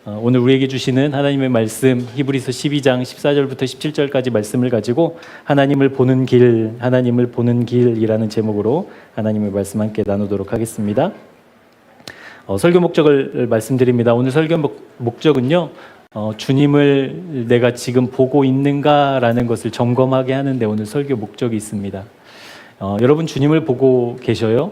오늘 우리에게 주시는 하나님의 말씀 히브리서 12장 14절부터 17절까지 말씀을 가지고 하나님을 보는 길이라는 제목으로 하나님의 말씀 함께 나누도록 하겠습니다. 설교 목적을 말씀드립니다. 오늘 설교 목적은요, 주님을 내가 지금 보고 있는가라는 것을 점검하게 하는데 오늘 설교 목적이 있습니다. 여러분 주님을 보고 계셔요?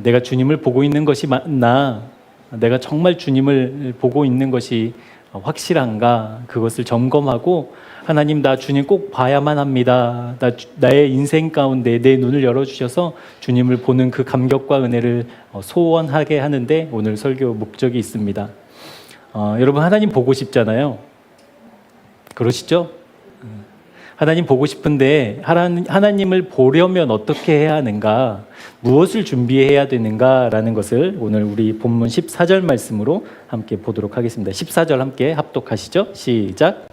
내가 주님을 보고 있는 것이 맞나? 내가 정말 주님을 보고 있는 것이 확실한가? 그것을 점검하고 하나님, 나 주님 꼭 봐야만 합니다. 나의 인생 가운데 내 눈을 열어주셔서 주님을 보는 그 감격과 은혜를 소원하게 하는데 오늘 설교 목적이 있습니다. 여러분 하나님 보고 싶잖아요. 그러시죠? 하나님 보고 싶은데 하나님을 보려면 어떻게 해야 하는가, 무엇을 준비해야 되는가라는 것을 오늘 우리 본문 14절 말씀으로 함께 보도록 하겠습니다. 14절 함께 합독하시죠. 시작.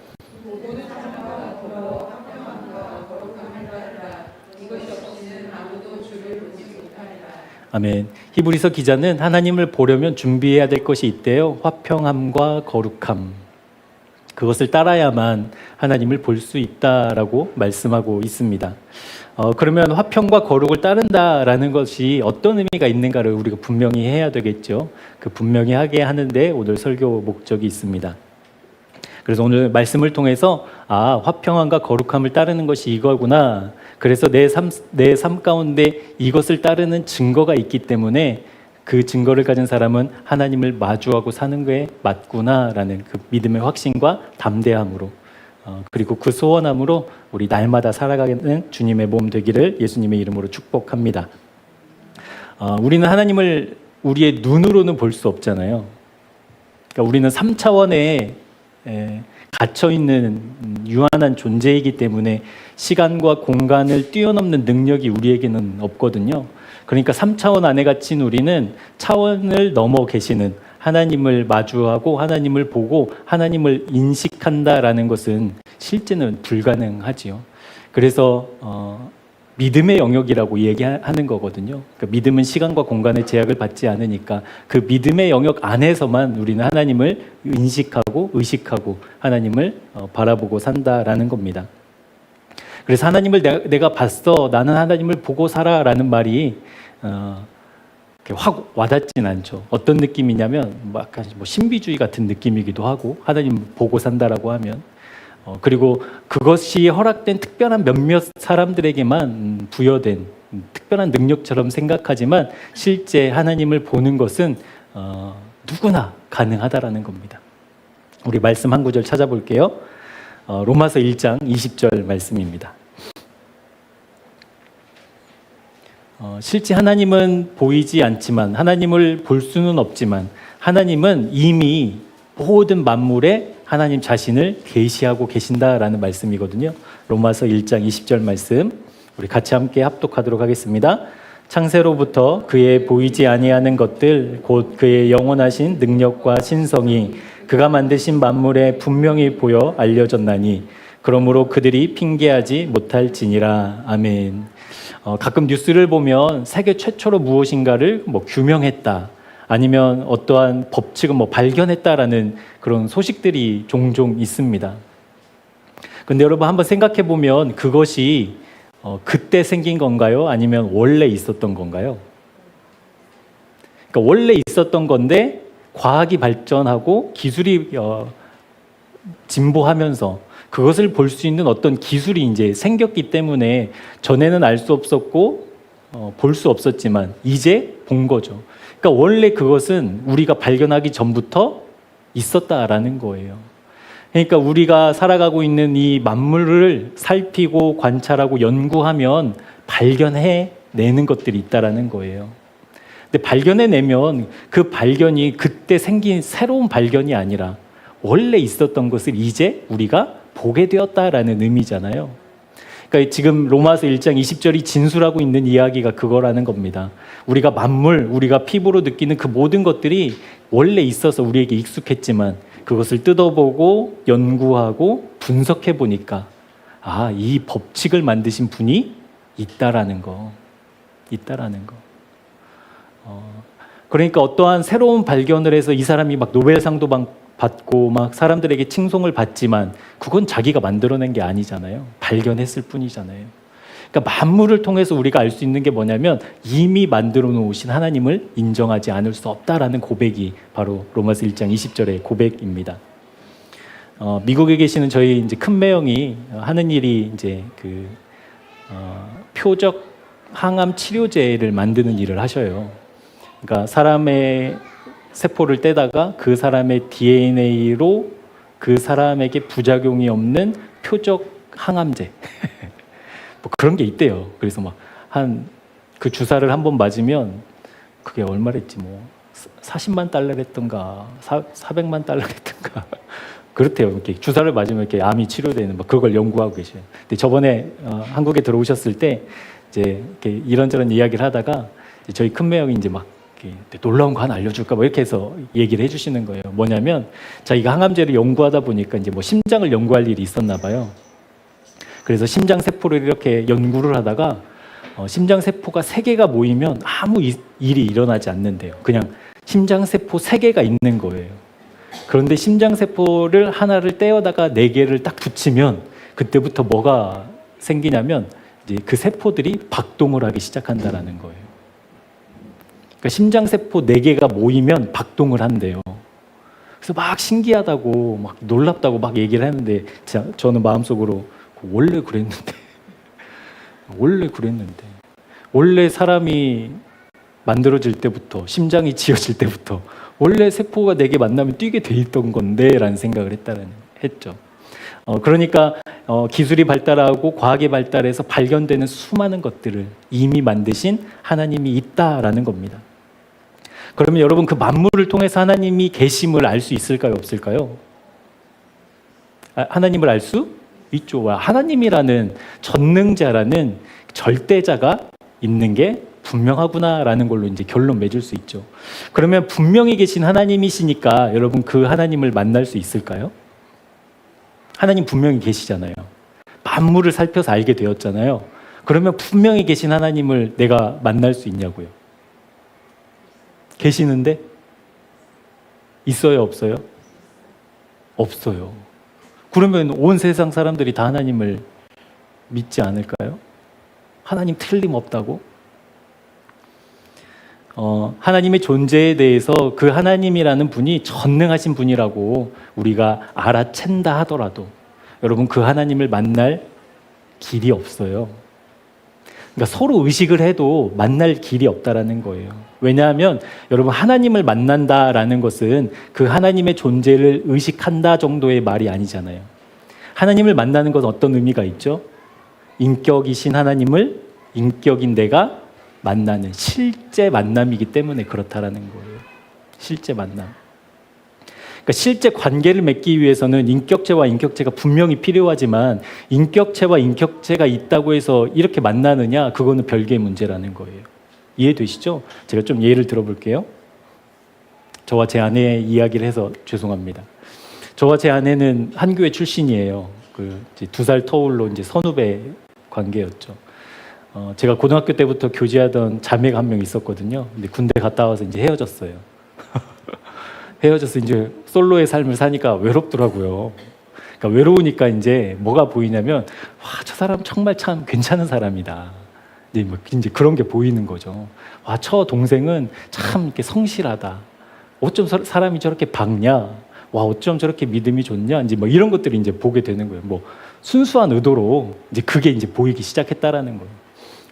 아멘. 히브리서 기자는 하나님을 보려면 준비해야 될 것이 있대요. 화평함과 거룩함. 그것을 따라야만 하나님을 볼 수 있다라고 말씀하고 있습니다. 그러면 화평과 거룩을 따른다라는 것이 어떤 의미가 있는가를 우리가 분명히 해야 되겠죠. 그 분명히 하게 하는데 오늘 설교 목적이 있습니다. 그래서 오늘 말씀을 통해서 화평함과 거룩함을 따르는 것이 이거구나. 그래서 내 삶 가운데 이것을 따르는 증거가 있기 때문에 그 증거를 가진 사람은 하나님을 마주하고 사는 게 맞구나라는 그 믿음의 확신과 담대함으로, 그리고 그 소원함으로 우리 날마다 살아가는 주님의 몸 되기를 예수님의 이름으로 축복합니다. 우리는 하나님을 우리의 눈으로는 볼 수 없잖아요. 그러니까 우리는 3차원에 갇혀있는 유한한 존재이기 때문에 시간과 공간을 뛰어넘는 능력이 우리에게는 없거든요. 그러니까 3차원 안에 갇힌 우리는 차원을 넘어 계시는 하나님을 마주하고 하나님을 보고 하나님을 인식한다라는 것은 실제는 불가능하지요. 그래서 믿음의 영역이라고 얘기하는 거거든요. 그러니까 믿음은 시간과 공간의 제약을 받지 않으니까 그 믿음의 영역 안에서만 우리는 하나님을 인식하고 의식하고 하나님을 바라보고 산다라는 겁니다. 그래서 하나님을 내가 봤어, 나는 하나님을 보고 살아라는 말이 확 와닿진 않죠. 어떤 느낌이냐면 약간 신비주의 같은 느낌이기도 하고, 하나님 보고 산다라고 하면, 그리고 그것이 허락된 특별한 몇몇 사람들에게만 부여된 특별한 능력처럼 생각하지만 실제 하나님을 보는 것은 누구나 가능하다라는 겁니다. 우리 말씀 한 구절 찾아볼게요. 로마서 1장 20절 말씀입니다. 실제 하나님은 보이지 않지만, 하나님을 볼 수는 없지만 하나님은 이미 모든 만물에 하나님 자신을 계시하고 계신다라는 말씀이거든요. 로마서 1장 20절 말씀 우리 같이 함께 합독하도록 하겠습니다. 창세로부터 그의 보이지 아니하는 것들 곧 그의 영원하신 능력과 신성이 그가 만드신 만물에 분명히 보여 알려졌나니 그러므로 그들이 핑계하지 못할지니라. 아멘. 가끔 뉴스를 보면 세계 최초로 무엇인가를 규명했다, 아니면 어떠한 법칙을 발견했다라는 그런 소식들이 종종 있습니다. 근데 여러분 한번 생각해 보면 그것이 그때 생긴 건가요? 아니면 원래 있었던 건가요? 그러니까 원래 있었던 건데 과학이 발전하고 기술이 진보하면서 그것을 볼 수 있는 어떤 기술이 이제 생겼기 때문에 전에는 알 수 없었고 볼 수 없었지만 이제 본 거죠. 그러니까 원래 그것은 우리가 발견하기 전부터 있었다라는 거예요. 그러니까 우리가 살아가고 있는 이 만물을 살피고 관찰하고 연구하면 발견해내는 것들이 있다라는 거예요. 근데 발견해내면 그 발견이 그때 생긴 새로운 발견이 아니라 원래 있었던 것을 이제 우리가 보게 되었다라는 의미잖아요. 그러니까 지금 로마서 1장 20절이 진술하고 있는 이야기가 그거라는 겁니다. 우리가 만물, 우리가 피부로 느끼는 그 모든 것들이 원래 있어서 우리에게 익숙했지만 그것을 뜯어보고 연구하고 분석해 보니까 이 법칙을 만드신 분이 있다라는 거. 그러니까 어떠한 새로운 발견을 해서 이 사람이 막 노벨상도 받고 막 사람들에게 칭송을 받지만 그건 자기가 만들어낸 게 아니잖아요. 발견했을 뿐이잖아요. 그러니까 만물을 통해서 우리가 알 수 있는 게 뭐냐면 이미 만들어 놓으신 하나님을 인정하지 않을 수 없다라는 고백이 바로 로마서 1장 20절의 고백입니다. 미국에 계시는 저희 이제 큰 매형이 하는 일이 이제 표적 항암 치료제를 만드는 일을 하셔요. 그러니까 사람의 세포를 떼다가 그 사람의 DNA로 그 사람에게 부작용이 없는 표적 항암제 뭐 그런 게 있대요. 그래서 막 그 주사를 한 번 맞으면 그게 얼마랬지 뭐 40만 달러랬던가 400만 달러랬던가 그렇대요. 이렇게 주사를 맞으면 이렇게 암이 치료되는 막 그걸 연구하고 계셔요. 근데 저번에 한국에 들어오셨을 때 이제 이렇게 이런저런 이야기를 하다가 저희 큰 매형이 이제 막 놀라운 거 하나 알려줄까 뭐 이렇게 해서 얘기를 해주시는 거예요. 뭐냐면 자기가 항암제를 연구하다 보니까 이제 뭐 심장을 연구할 일이 있었나 봐요. 그래서 심장 세포를 이렇게 연구를 하다가 심장 세포가 3개가 모이면 아무 일이 일어나지 않는데요. 그냥 심장 세포 3개가 있는 거예요. 그런데 심장 세포를 하나를 떼어다가 4개를 딱 붙이면 그때부터 뭐가 생기냐면 이제 그 세포들이 박동을 하기 시작한다라는 거예요. 그러니까 심장 세포 4개가 모이면 박동을 한대요. 그래서 막 신기하다고 막 놀랍다고 막 얘기를 했는데 저는 마음속으로 원래 그랬는데 원래 사람이 만들어질 때부터 심장이 지어질 때부터 원래 세포가 4개 만나면 뛰게 돼 있던 건데 라는 생각을 했죠. 그러니까 기술이 발달하고 과학이 발달해서 발견되는 수많은 것들을 이미 만드신 하나님이 있다라는 겁니다. 그러면 여러분 그 만물을 통해서 하나님이 계심을 알 수 있을까요? 없을까요? 하나님을 알 수 있죠. 하나님이라는 전능자라는 절대자가 있는 게 분명하구나라는 걸로 이제 결론 맺을 수 있죠. 그러면 분명히 계신 하나님이시니까 여러분 그 하나님을 만날 수 있을까요? 하나님 분명히 계시잖아요. 만물을 살펴서 알게 되었잖아요. 그러면 분명히 계신 하나님을 내가 만날 수 있냐고요? 계시는데? 있어요, 없어요? 없어요. 그러면 온 세상 사람들이 다 하나님을 믿지 않을까요? 하나님 틀림없다고? 하나님의 존재에 대해서 그 하나님이라는 분이 전능하신 분이라고 우리가 알아챈다 하더라도 여러분 그 하나님을 만날 길이 없어요. 그러니까 서로 의식을 해도 만날 길이 없다라는 거예요. 왜냐하면 여러분 하나님을 만난다라는 것은 그 하나님의 존재를 의식한다 정도의 말이 아니잖아요. 하나님을 만나는 것은 어떤 의미가 있죠? 인격이신 하나님을 인격인 내가 만나는 실제 만남이기 때문에 그렇다라는 거예요. 실제 만남. 그러니까 실제 관계를 맺기 위해서는 인격체와 인격체가 분명히 필요하지만 인격체와 인격체가 있다고 해서 이렇게 만나느냐 그거는 별개의 문제라는 거예요. 이해되시죠? 제가 좀 예를 들어볼게요. 저와 제 아내의 이야기를 해서 죄송합니다. 저와 제 아내는 한 교회 출신이에요. 2살 터울로 이제 선후배 관계였죠. 제가 고등학교 때부터 교제하던 자매가 한 명 있었거든요. 근데 군대 갔다 와서 이제 헤어졌어요. 헤어져서 이제 솔로의 삶을 사니까 외롭더라고요. 그러니까 외로우니까 이제 뭐가 보이냐면 와, 저 사람 정말 참 괜찮은 사람이다. 이제 그런 게 보이는 거죠. 와, 저 동생은 참 이렇게 성실하다. 어쩜 사람이 저렇게 밝냐? 와, 어쩜 저렇게 믿음이 좋냐? 이제 뭐 이런 것들이 이제 보게 되는 거예요. 뭐 순수한 의도로 이제 그게 이제 보이기 시작했다라는 거예요.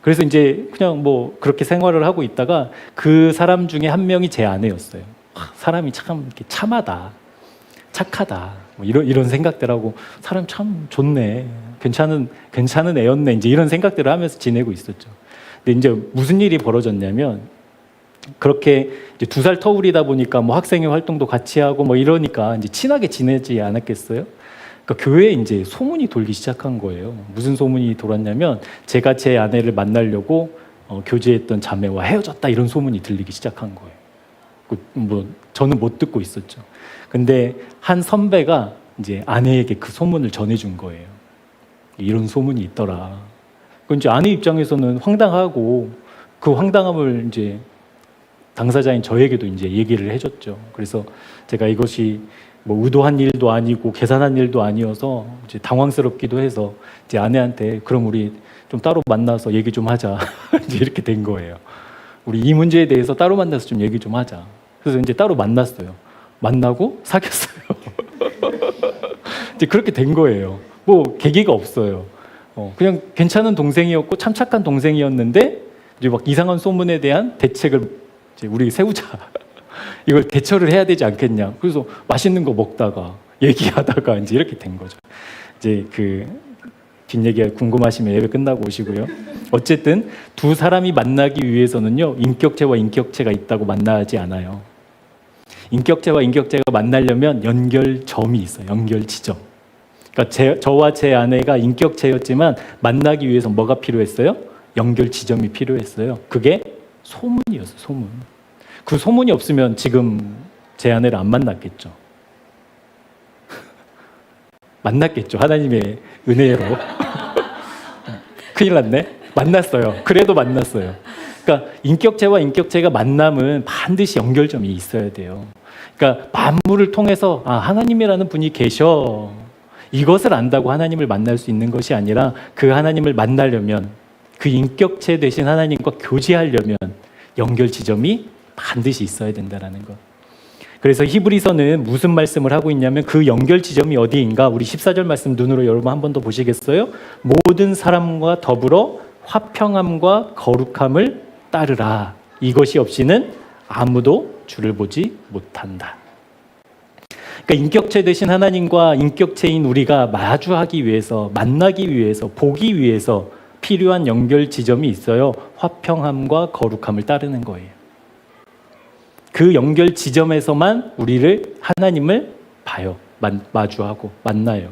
그래서 이제 그냥 뭐 그렇게 생활을 하고 있다가 그 사람 중에 한 명이 제 아내였어요. 사람이 참 이렇게 참하다, 착하다, 뭐 이런 생각들하고 사람 참 좋네, 괜찮은 애였네, 이제 이런 생각들을 하면서 지내고 있었죠. 근데 이제 무슨 일이 벌어졌냐면 그렇게 이제 2살 터울이다 보니까 뭐 학생회 활동도 같이 하고 뭐 이러니까 이제 친하게 지내지 않았겠어요? 그러니까 교회에 이제 소문이 돌기 시작한 거예요. 무슨 소문이 돌았냐면 제가 제 아내를 만나려고 교제했던 자매와 헤어졌다 이런 소문이 들리기 시작한 거예요. 뭐 저는 못 듣고 있었죠. 근데 한 선배가 이제 아내에게 그 소문을 전해준 거예요. 이런 소문이 있더라. 그 이제 아내 입장에서는 황당하고 그 황당함을 이제 당사자인 저에게도 이제 얘기를 해줬죠. 그래서 제가 이것이 뭐 의도한 일도 아니고 계산한 일도 아니어서 이제 당황스럽기도 해서 이제 아내한테 그럼 우리 좀 따로 만나서 얘기 좀 하자. 이제 이렇게 된 거예요. 우리 이 문제에 대해서 따로 만나서 좀 얘기 좀 하자. 그래서 이제 따로 만났어요. 만나고 사귀었어요. 이제 그렇게 된 거예요. 뭐 계기가 없어요. 그냥 괜찮은 동생이었고 참 착한 동생이었는데 이제 막 이상한 소문에 대한 대책을 이제 우리 세우자. 이걸 대처를 해야 되지 않겠냐. 그래서 맛있는 거 먹다가 얘기하다가 이제 이렇게 된 거죠. 이제 그 뒷얘기가 궁금하시면 예배 끝나고 오시고요. 어쨌든 두 사람이 만나기 위해서는요, 인격체와 인격체가 있다고 만나지 않아요. 인격체와 인격체가 만나려면 연결점이 있어요. 연결 지점. 그러니까 저와 제 아내가 인격체였지만 만나기 위해서 뭐가 필요했어요? 연결 지점이 필요했어요. 그게 소문이었어요. 소문. 그 소문이 없으면 지금 제 아내를 안 만났겠죠. 만났겠죠. 하나님의 은혜로. 큰일 났네. 만났어요. 그래도 만났어요. 그러니까 인격체와 인격체가 만남은 반드시 연결점이 있어야 돼요. 그러니까 만물을 통해서 하나님이라는 분이 계셔. 이것을 안다고 하나님을 만날 수 있는 것이 아니라 그 하나님을 만나려면 그 인격체 되신 하나님과 교제하려면 연결 지점이 반드시 있어야 된다는 것. 그래서 히브리서는 무슨 말씀을 하고 있냐면 그 연결 지점이 어디인가? 우리 14절 말씀 눈으로 여러분 한 번 더 보시겠어요? 모든 사람과 더불어 화평함과 거룩함을 따르라. 이것이 없이는 아무도 주를 보지 못한다. 그러니까 인격체 되신 하나님과 인격체인 우리가 마주하기 위해서, 만나기 위해서, 보기 위해서 필요한 연결 지점이 있어요. 화평함과 거룩함을 따르는 거예요. 그 연결 지점에서만 우리를 하나님을 봐요. 마주하고 만나요.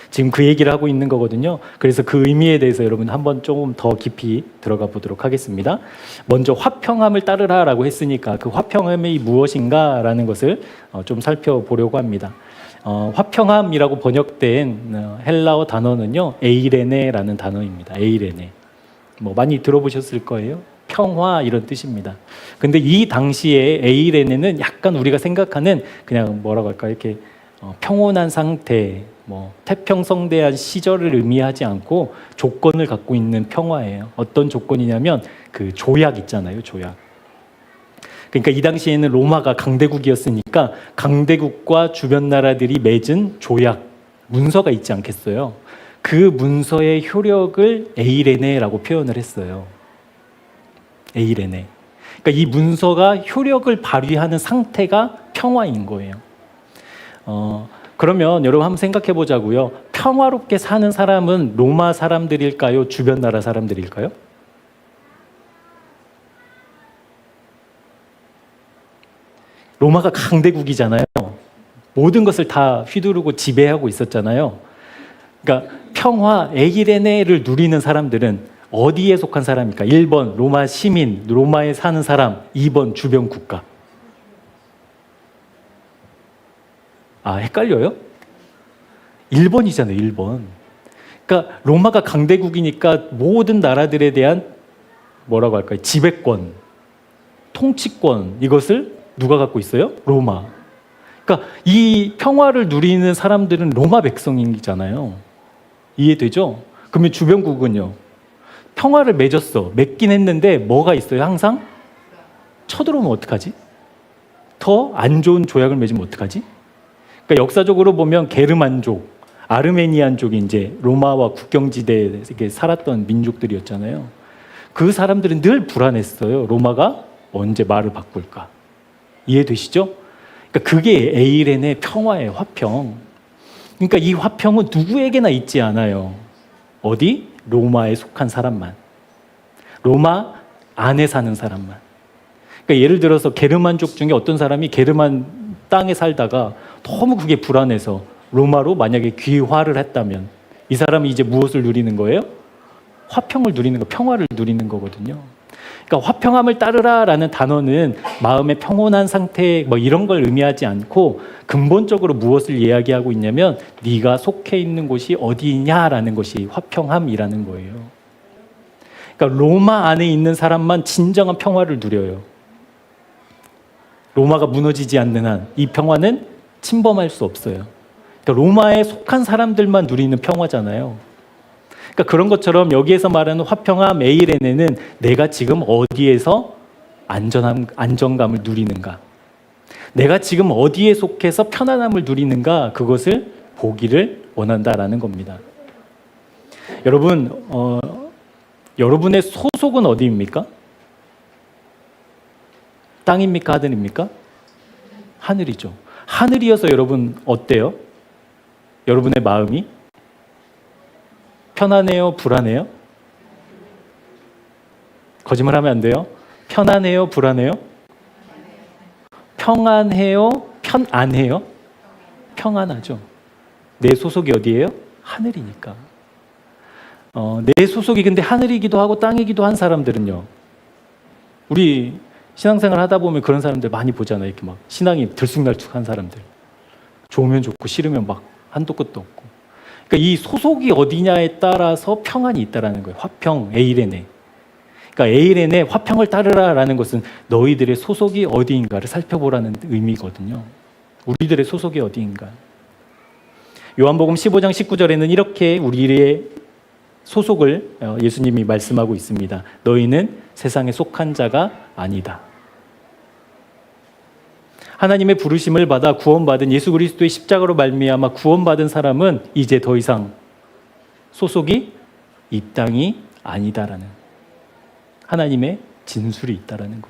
지금 그 얘기를 하고 있는 거거든요. 그래서 그 의미에 대해서 여러분 한번 조금 더 깊이 들어가 보도록 하겠습니다. 먼저 화평함을 따르라라고 했으니까 그 화평함이 무엇인가라는 것을 좀 살펴보려고 합니다. 화평함이라고 번역된 헬라어 단어는요, 에이레네라는 단어입니다. 에이레네. 뭐 많이 들어보셨을 거예요. 평화 이런 뜻입니다. 근데 이 당시에 에이레네는 약간 우리가 생각하는 그냥 뭐라고 할까 이렇게 평온한 상태, 뭐 태평성대한 시절을 의미하지 않고 조건을 갖고 있는 평화예요. 어떤 조건이냐면 그 조약 있잖아요, 조약. 그러니까 이 당시에는 로마가 강대국이었으니까 강대국과 주변 나라들이 맺은 조약, 문서가 있지 않겠어요? 그 문서의 효력을 에이레네라고 표현을 했어요. 에이레네. 그러니까 이 문서가 효력을 발휘하는 상태가 평화인 거예요. 그러면 여러분 한번 생각해 보자고요. 평화롭게 사는 사람은 로마 사람들일까요? 주변 나라 사람들일까요? 로마가 강대국이잖아요. 모든 것을 다 휘두르고 지배하고 있었잖아요. 그러니까 평화, 에이레네를 누리는 사람들은 어디에 속한 사람입니까? 1번 로마 시민, 로마에 사는 사람, 2번 주변 국가. 헷갈려요? 1번이잖아요, 1번. 그러니까 로마가 강대국이니까 모든 나라들에 대한 뭐라고 할까요? 지배권, 통치권, 이것을 누가 갖고 있어요? 로마. 그러니까 이 평화를 누리는 사람들은 로마 백성이잖아요. 이해되죠? 그러면 주변국은요? 평화를 맺었어. 맺긴 했는데 뭐가 있어요? 항상 쳐들어오면 어떡하지? 더 안 좋은 조약을 맺으면 어떡하지? 그러니까 역사적으로 보면 게르만족, 아르메니안족이 이제 로마와 국경지대에 살았던 민족들이었잖아요. 그 사람들은 늘 불안했어요. 로마가 언제 말을 바꿀까? 이해되시죠? 그러니까 그게 에이렌의 평화예요. 화평. 그러니까 이 화평은 누구에게나 있지 않아요. 어디? 로마에 속한 사람만. 로마 안에 사는 사람만. 그러니까 예를 들어서 게르만족 중에 어떤 사람이 게르만 땅에 살다가 너무 그게 불안해서 로마로 만약에 귀화를 했다면 이 사람이 이제 무엇을 누리는 거예요? 화평을 누리는 거, 평화를 누리는 거거든요. 그러니까 화평함을 따르라라는 단어는 마음의 평온한 상태 뭐 이런 걸 의미하지 않고 근본적으로 무엇을 이야기하고 있냐면 네가 속해 있는 곳이 어디냐라는 것이 화평함이라는 거예요. 그러니까 로마 안에 있는 사람만 진정한 평화를 누려요. 로마가 무너지지 않는 한 이 평화는 침범할 수 없어요. 그러니까 로마에 속한 사람들만 누리는 평화잖아요. 그러니까 그런 것처럼 여기에서 말하는 화평함 에이레네는 내가 지금 어디에서 안정감을 누리는가, 내가 지금 어디에 속해서 편안함을 누리는가, 그것을 보기를 원한다라는 겁니다. 여러분, 여러분의 소속은 어디입니까? 땅입니까? 하늘입니까? 하늘이죠. 하늘이어서 여러분 어때요? 여러분의 마음이 편안해요? 불안해요? 거짓말하면 안 돼요. 편안해요? 불안해요? 평안해요? 편안해요? 평안하죠. 내 소속이 어디예요? 하늘이니까. 내 소속이 근데 하늘이기도 하고 땅이기도 한 사람들은요, 우리 신앙생활 하다 보면 그런 사람들 많이 보잖아요. 이렇게 막 신앙이 들쑥날쑥한 사람들, 좋으면 좋고 싫으면 막 한도 끝도 없고. 그러니까 이 소속이 어디냐에 따라서 평안이 있다라는 거예요. 화평 에이레네. 그러니까 에이레네 화평을 따르라라는 것은 너희들의 소속이 어디인가를 살펴보라는 의미거든요. 우리들의 소속이 어디인가. 요한복음 15장 19절에는 이렇게 우리의 소속을 예수님이 말씀하고 있습니다. 너희는 세상에 속한 자가 아니다. 하나님의 부르심을 받아 구원받은 예수 그리스도의 십자가로 말미암아 구원받은 사람은 이제 더 이상 소속이 이 땅이 아니다라는 하나님의 진술이 있다라는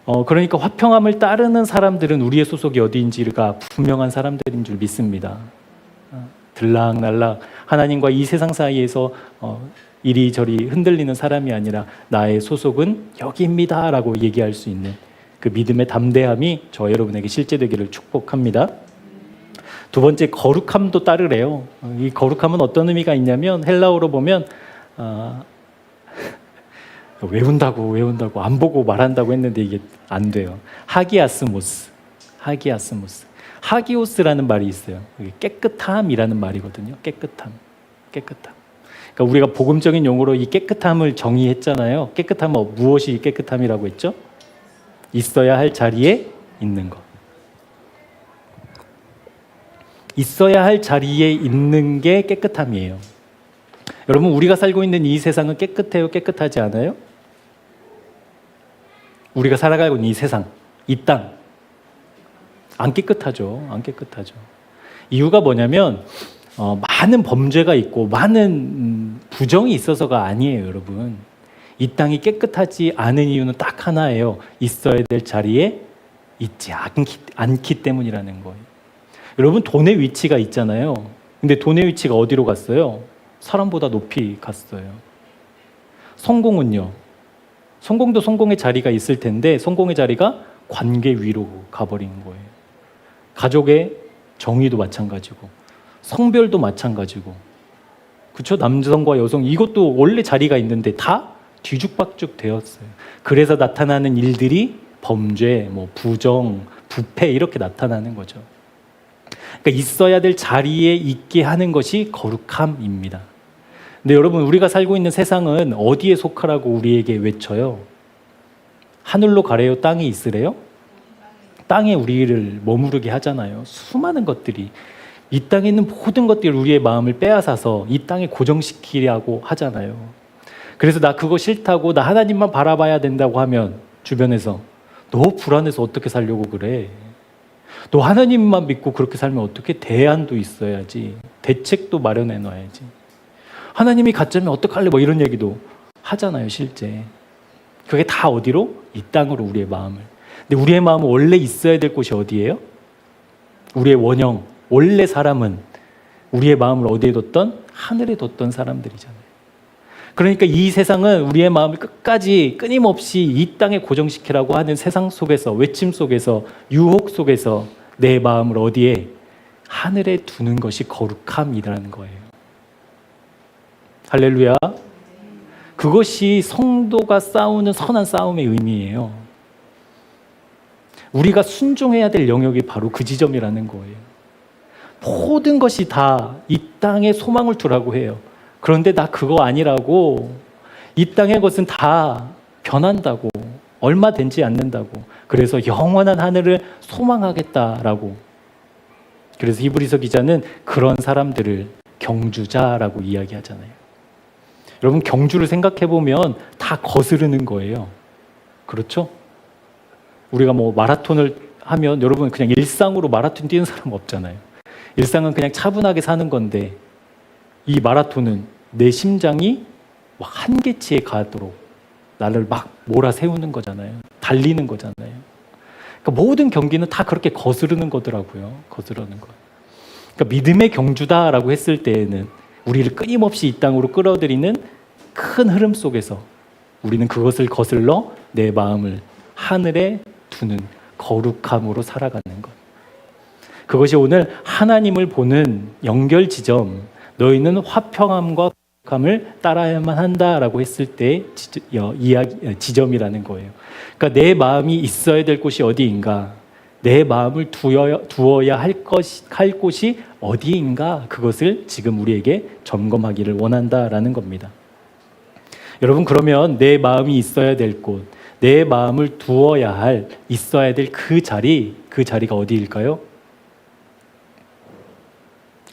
거예요. 그러니까 화평함을 따르는 사람들은 우리의 소속이 어디인지가 분명한 사람들인 줄 믿습니다. 들락날락 하나님과 이 세상 사이에서 이리저리 흔들리는 사람이 아니라 나의 소속은 여기입니다 라고 얘기할 수 있는 그 믿음의 담대함이 저 여러분에게 실제되기를 축복합니다. 두 번째, 거룩함도 따르래요. 이 거룩함은 어떤 의미가 있냐면 헬라어로 보면 외운다고 안 보고 말한다고 했는데 이게 안 돼요. 하기아스모스. 하기오스라는 말이 있어요. 깨끗함이라는 말이거든요. 깨끗함. 그러니까 우리가 복음적인 용어로 이 깨끗함을 정의했잖아요. 깨끗함은 무엇이 깨끗함이라고 했죠? 있어야 할 자리에 있는 것. 있어야 할 자리에 있는 게 깨끗함이에요. 여러분, 우리가 살고 있는 이 세상은 깨끗해요? 깨끗하지 않아요? 우리가 살아가고 있는 이 세상, 이 땅, 안 깨끗하죠. 이유가 뭐냐면 많은 범죄가 있고 많은 부정이 있어서가 아니에요, 여러분. 이 땅이 깨끗하지 않은 이유는 딱 하나예요. 있어야 될 자리에 있지 않기 때문이라는 거예요. 여러분, 돈의 위치가 있잖아요. 근데 돈의 위치가 어디로 갔어요? 사람보다 높이 갔어요. 성공은요? 성공도 성공의 자리가 있을 텐데 성공의 자리가 관계 위로 가버린 거예요. 가족의 정의도 마찬가지고 성별도 마찬가지고, 그렇죠? 남성과 여성, 이것도 원래 자리가 있는데 다 뒤죽박죽 되었어요. 그래서 나타나는 일들이 범죄, 부정, 부패 이렇게 나타나는 거죠. 그러니까 있어야 될 자리에 있게 하는 것이 거룩함입니다. 근데 여러분, 우리가 살고 있는 세상은 어디에 속하라고 우리에게 외쳐요? 하늘로 가래요? 땅에 있으래요? 땅에 우리를 머무르게 하잖아요. 수많은 것들이, 이 땅에 있는 모든 것들이 우리의 마음을 빼앗아서 이 땅에 고정시키려고 하잖아요. 그래서 나 그거 싫다고, 나 하나님만 바라봐야 된다고 하면 주변에서 너 불안해서 어떻게 살려고 그래? 너 하나님만 믿고 그렇게 살면 어떻게? 대안도 있어야지. 대책도 마련해 놔야지. 하나님이 가짜면 어떡할래? 이런 얘기도 하잖아요, 실제. 그게 다 어디로? 이 땅으로 우리의 마음을. 근데 우리의 마음은 원래 있어야 될 곳이 어디예요? 우리의 원형, 원래 사람은 우리의 마음을 어디에 뒀던? 하늘에 뒀던 사람들이잖아요. 그러니까 이 세상은 우리의 마음을 끝까지 끊임없이 이 땅에 고정시키라고 하는 세상 속에서, 외침 속에서, 유혹 속에서 내 마음을 어디에? 하늘에 두는 것이 거룩함이라는 거예요. 할렐루야. 그것이 성도가 싸우는 선한 싸움의 의미예요. 우리가 순종해야 될 영역이 바로 그 지점이라는 거예요. 모든 것이 다 이 땅에 소망을 두라고 해요. 그런데 나 그거 아니라고, 이 땅의 것은 다 변한다고, 얼마 되지 않는다고. 그래서 영원한 하늘을 소망하겠다라고. 그래서 히브리서 기자는 그런 사람들을 경주자라고 이야기하잖아요. 여러분, 경주를 생각해 보면 다 거스르는 거예요. 그렇죠? 우리가 뭐 마라톤을 하면 여러분 그냥 일상으로 마라톤 뛰는 사람 없잖아요. 일상은 그냥 차분하게 사는 건데 이 마라톤은 내 심장이 막 한계치에 가도록 나를 막 몰아세우는 거잖아요. 달리는 거잖아요. 그러니까 모든 경기는 다 그렇게 거스르는 거더라고요. 거스르는 거. 그러니까 믿음의 경주다라고 했을 때에는 우리를 끊임없이 이 땅으로 끌어들이는 큰 흐름 속에서 우리는 그것을 거슬러 내 마음을 하늘에 두는 거룩함으로 살아가는 것. 그것이 오늘 하나님을 보는 연결 지점, 너희는 화평함과 거룩함을 따라야만 한다라고 했을 때 지점이라는 거예요. 그러니까 내 마음이 있어야 될 곳이 어디인가, 내 마음을 두어야 할 곳이 어디인가, 그것을 지금 우리에게 점검하기를 원한다라는 겁니다. 여러분, 그러면 내 마음이 있어야 될 곳, 내 마음을 두어야 할, 있어야 될 그 자리가 어디일까요?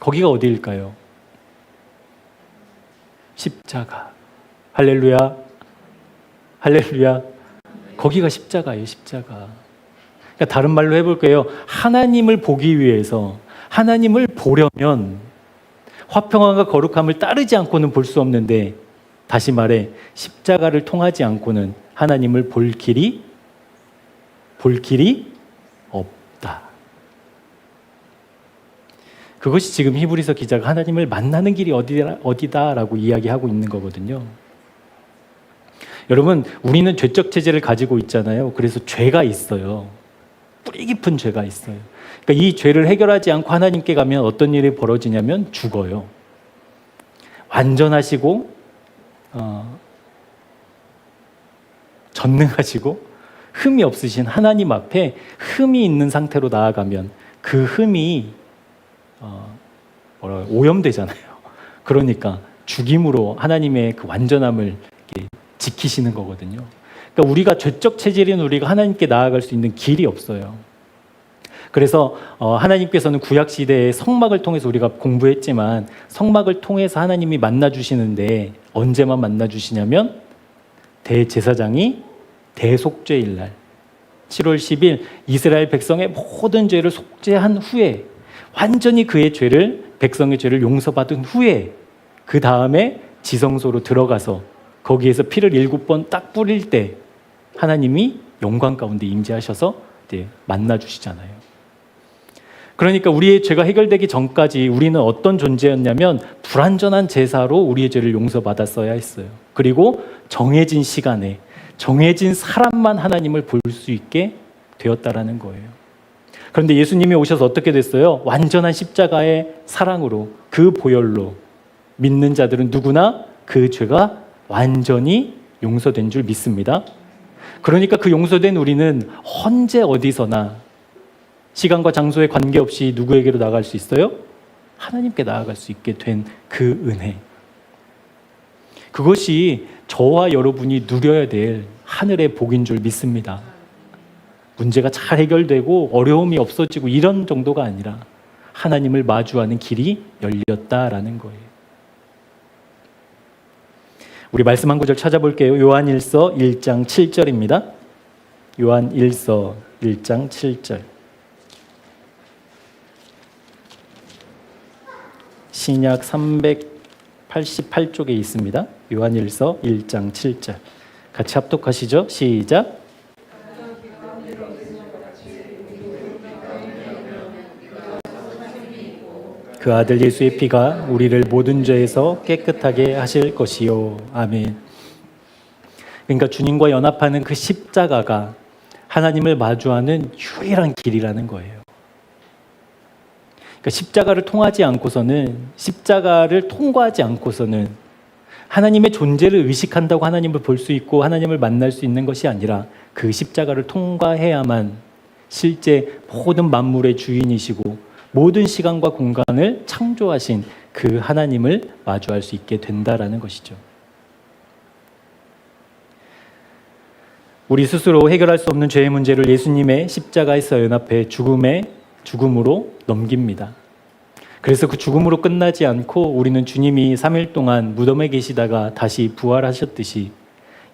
거기가 어디일까요? 십자가. 할렐루야. 할렐루야. 거기가 십자가예요, 십자가. 그러니까 다른 말로 해볼게요. 하나님을 보기 위해서, 하나님을 보려면 화평함과 거룩함을 따르지 않고는 볼 수 없는데, 다시 말해 십자가를 통하지 않고는 하나님을 볼 길이 없다. 그것이 지금 히브리서 기자가 하나님을 만나는 길이 어디다라고 이야기하고 있는 거거든요. 여러분, 우리는 죄적 체질을 가지고 있잖아요. 그래서 죄가 있어요. 뿌리 깊은 죄가 있어요. 그러니까 이 죄를 해결하지 않고 하나님께 가면 어떤 일이 벌어지냐면 죽어요. 완전하시고 전능하시고 흠이 없으신 하나님 앞에 흠이 있는 상태로 나아가면 그 흠이 오염되잖아요. 그러니까 죽임으로 하나님의 그 완전함을 지키시는 거거든요. 그러니까 우리가 죄적 체질인 우리가 하나님께 나아갈 수 있는 길이 없어요. 그래서 하나님께서는 구약 시대에 성막을 통해서 우리가 공부했지만 성막을 통해서 하나님이 만나 주시는데 언제만 만나 주시냐면 대제사장이 대속죄일 날 7월 10일 이스라엘 백성의 모든 죄를 속죄한 후에 완전히 그의 죄를, 백성의 죄를 용서받은 후에 그 다음에 지성소로 들어가서 거기에서 피를 7번 딱 뿌릴 때 하나님이 영광 가운데 임재하셔서 만나 주시잖아요. 그러니까 우리의 죄가 해결되기 전까지 우리는 어떤 존재였냐면 불완전한 제사로 우리의 죄를 용서받았어야 했어요. 그리고 정해진 시간에 정해진 사람만 하나님을 볼 수 있게 되었다라는 거예요. 그런데 예수님이 오셔서 어떻게 됐어요? 완전한 십자가의 사랑으로, 그 보혈로 믿는 자들은 누구나 그 죄가 완전히 용서된 줄 믿습니다. 그러니까 그 용서된 우리는 언제 어디서나 시간과 장소에 관계없이 누구에게로 나아갈 수 있어요? 하나님께 나아갈 수 있게 된 그 은혜. 그것이 저와 여러분이 누려야 될 하늘의 복인 줄 믿습니다. 문제가 잘 해결되고 어려움이 없어지고 이런 정도가 아니라 하나님을 마주하는 길이 열렸다라는 거예요. 우리 말씀 한 구절 찾아볼게요. 요한일서 1장 7절입니다. 요한일서 1장 7절. 신약 388쪽에 있습니다. 요한일서 1장 7절. 같이 합독하시죠. 시작. 그 아들 예수의 피가 우리를 모든 죄에서 깨끗하게 하실 것이요. 아멘. 그러니까 주님과 연합하는 그 십자가가 하나님을 마주하는 유일한 길이라는 거예요. 그러니까 십자가를 통과하지 않고서는 하나님의 존재를 의식한다고 하나님을 볼 수 있고 하나님을 만날 수 있는 것이 아니라 그 십자가를 통과해야만 실제 모든 만물의 주인이시고 모든 시간과 공간을 창조하신 그 하나님을 마주할 수 있게 된다라는 것이죠. 우리 스스로 해결할 수 없는 죄의 문제를 예수님의 십자가에서 연합해 죽음으로 넘깁니다. 그래서 그 죽음으로 끝나지 않고 우리는 주님이 3일 동안 무덤에 계시다가 다시 부활하셨듯이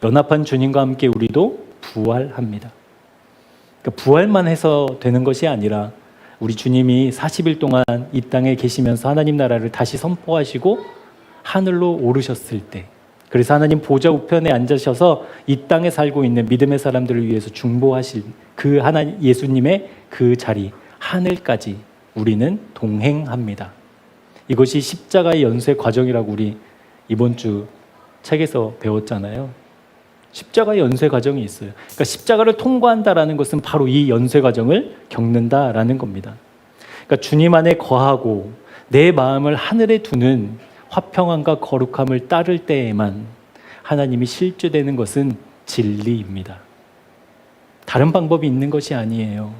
연합한 주님과 함께 우리도 부활합니다. 그러니까 부활만 해서 되는 것이 아니라 우리 주님이 40일 동안 이 땅에 계시면서 하나님 나라를 다시 선포하시고 하늘로 오르셨을 때, 그래서 하나님 보좌 우편에 앉으셔서 이 땅에 살고 있는 믿음의 사람들을 위해서 중보하실 그 하나님 예수님의 그 자리 하늘까지 우리는 동행합니다. 이것이 십자가의 연쇄 과정이라고 우리 이번 주 책에서 배웠잖아요. 십자가의 연쇄 과정이 있어요. 그러니까 십자가를 통과한다라는 것은 바로 이 연쇄 과정을 겪는다라는 겁니다. 그러니까 주님 안에 거하고 내 마음을 하늘에 두는 화평함과 거룩함을 따를 때에만 하나님이 실제되는 것은 진리입니다. 다른 방법이 있는 것이 아니에요.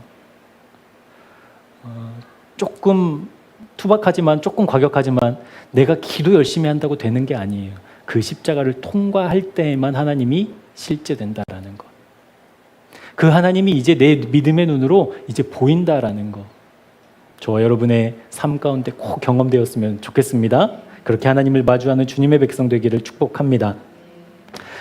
조금 투박하지만 조금 과격하지만 내가 기도 열심히 한다고 되는 게 아니에요. 그 십자가를 통과할 때에만 하나님이 실제된다라는 것. 그 하나님이 이제 내 믿음의 눈으로 이제 보인다라는 것. 저와 여러분의 삶 가운데 꼭 경험되었으면 좋겠습니다. 그렇게 하나님을 마주하는 주님의 백성 되기를 축복합니다.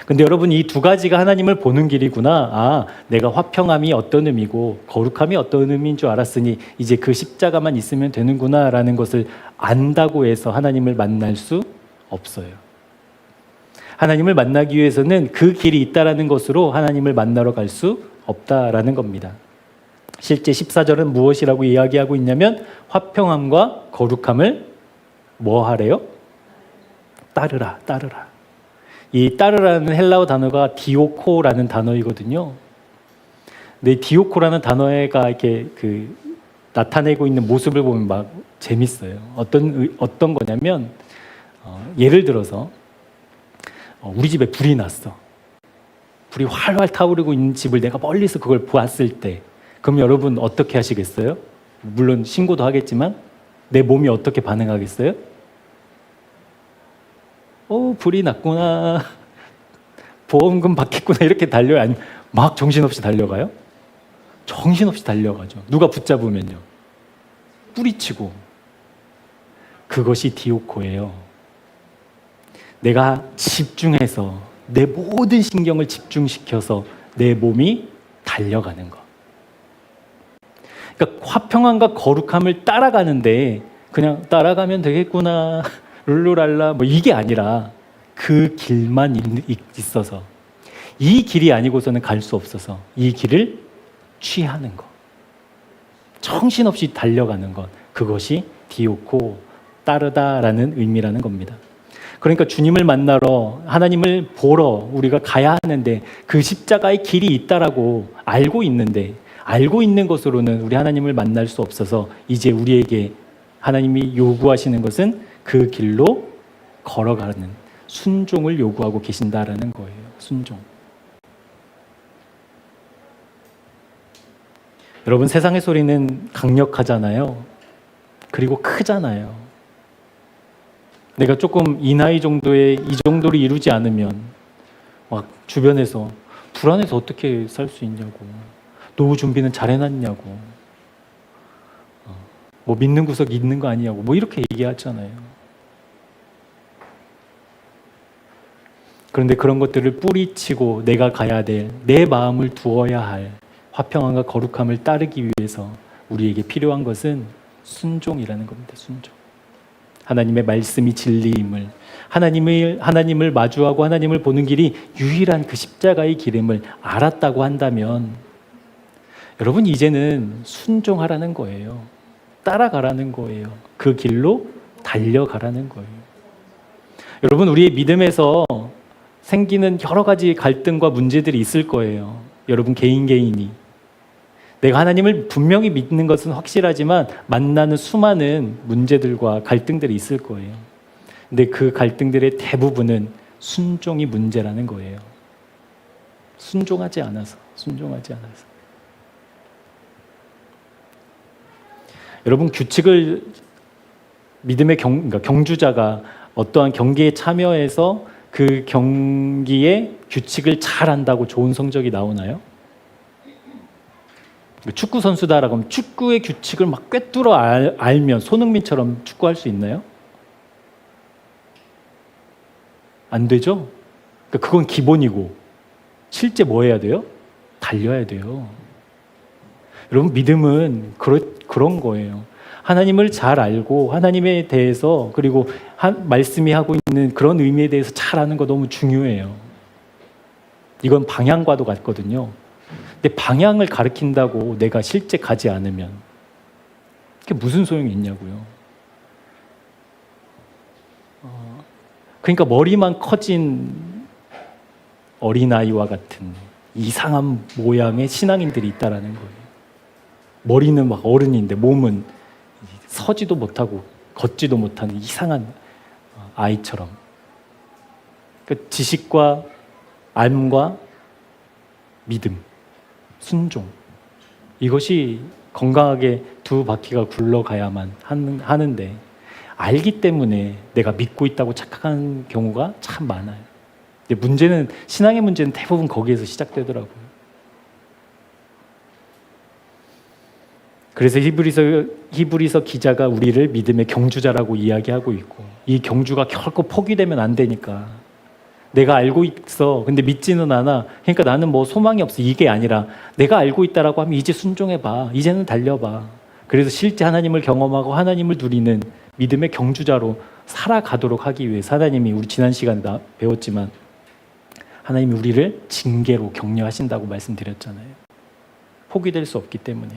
근데 여러분, 이 두 가지가 하나님을 보는 길이구나. 내가 화평함이 어떤 의미고 거룩함이 어떤 의미인 줄 알았으니 이제 그 십자가만 있으면 되는구나 라는 것을 안다고 해서 하나님을 만날 수 없어요. 하나님을 만나기 위해서는 그 길이 있다라는 것으로 하나님을 만나러 갈 수 없다라는 겁니다. 실제 14절은 무엇이라고 이야기하고 있냐면 화평함과 거룩함을 뭐 하래요? 따르라. 이 따르라는 헬라어 단어가 디오코라는 단어이거든요. 근데 디오코라는 단어가 이렇게 나타내고 있는 모습을 보면 막 재밌어요. 어떤 거냐면 예를 들어서 우리 집에 불이 났어. 불이 활활 타오르고 있는 집을 내가 멀리서 그걸 보았을 때, 그럼 여러분 어떻게 하시겠어요? 물론 신고도 하겠지만 내 몸이 어떻게 반응하겠어요? 불이 났구나, 보험금 받겠구나, 이렇게 달려요? 아니면 막 정신없이 달려가요? 정신없이 달려가죠. 누가 붙잡으면요, 뿌리치고. 그것이 디오코예요. 내가 집중해서 내 모든 신경을 집중시켜서 내 몸이 달려가는 것. 그러니까 화평함과 거룩함을 따라가는데 그냥 따라가면 되겠구나, 룰루랄라 뭐 이게 아니라 그 길만 있어서, 이 길이 아니고서는 갈 수 없어서 이 길을 취하는 것, 정신없이 달려가는 것, 그것이 디오코, 따르다라는 의미라는 겁니다. 그러니까 주님을 만나러, 하나님을 보러 우리가 가야 하는데 그 십자가의 길이 있다라고 알고 있는데, 알고 있는 것으로는 우리 하나님을 만날 수 없어서 이제 우리에게 하나님이 요구하시는 것은 그 길로 걸어가는 순종을 요구하고 계신다라는 거예요. 순종. 여러분, 세상의 소리는 강력하잖아요. 그리고 크잖아요. 내가 조금 이 나이 정도에 이 정도를 이루지 않으면 막 주변에서 불안해서 어떻게 살 수 있냐고, 노후 준비는 잘 해놨냐고, 뭐 믿는 구석이 있는 거 아니냐고, 뭐 이렇게 얘기하잖아요. 그런데 그런 것들을 뿌리치고 내가 가야 될, 내 마음을 두어야 할 화평함과 거룩함을 따르기 위해서 우리에게 필요한 것은 순종이라는 겁니다. 순종. 하나님의 말씀이 진리임을, 하나님을 마주하고 하나님을 보는 길이 유일한 그 십자가의 길임을 알았다고 한다면, 여러분 이제는 순종하라는 거예요. 따라가라는 거예요. 그 길로 달려가라는 거예요. 여러분, 우리의 믿음에서 생기는 여러 가지 갈등과 문제들이 있을 거예요. 여러분 개인이. 내가 하나님을 분명히 믿는 것은 확실하지만 만나는 수많은 문제들과 갈등들이 있을 거예요. 근데 그 갈등들의 대부분은 순종이 문제라는 거예요. 순종하지 않아서. 여러분, 규칙을 믿음의 그러니까 경주자가 어떠한 경기에 참여해서 그 경기의 규칙을 잘 안다고 좋은 성적이 나오나요? 축구 선수다라고 하면 축구의 규칙을 막 꿰뚫어 알면 손흥민처럼 축구할 수 있나요? 안 되죠? 그건 기본이고 실제 뭐 해야 돼요? 달려야 돼요. 여러분 믿음은 그런 거예요. 하나님을 잘 알고 하나님에 대해서 그리고 말씀이 하고 있는 그런 의미에 대해서 잘 아는 거 너무 중요해요. 이건 방향과도 같거든요. 근데 방향을 가리킨다고 내가 실제 가지 않으면 그게 무슨 소용이 있냐고요. 그러니까 머리만 커진 어린아이와 같은 이상한 모양의 신앙인들이 있다라는 거예요. 머리는 막 어른인데 몸은 서지도 못하고 걷지도 못하는 이상한 아이처럼. 그러니까 지식과 알과 믿음, 순종, 이것이 건강하게 두 바퀴가 굴러가야만 하는데 알기 때문에 내가 믿고 있다고 착각하는 경우가 참 많아요. 근데 문제는, 신앙의 문제는 대부분 거기에서 시작되더라고요. 그래서 히브리서 기자가 우리를 믿음의 경주자라고 이야기하고 있고, 이 경주가 결코 포기되면 안 되니까, 내가 알고 있어 근데 믿지는 않아, 그러니까 나는 뭐 소망이 없어, 이게 아니라 내가 알고 있다라고 하면 이제 순종해봐, 이제는 달려봐. 그래서 실제 하나님을 경험하고 하나님을 누리는 믿음의 경주자로 살아가도록 하기 위해서 하나님이, 우리 지난 시간에 배웠지만 하나님이 우리를 징계로 격려하신다고 말씀드렸잖아요. 포기될 수 없기 때문에.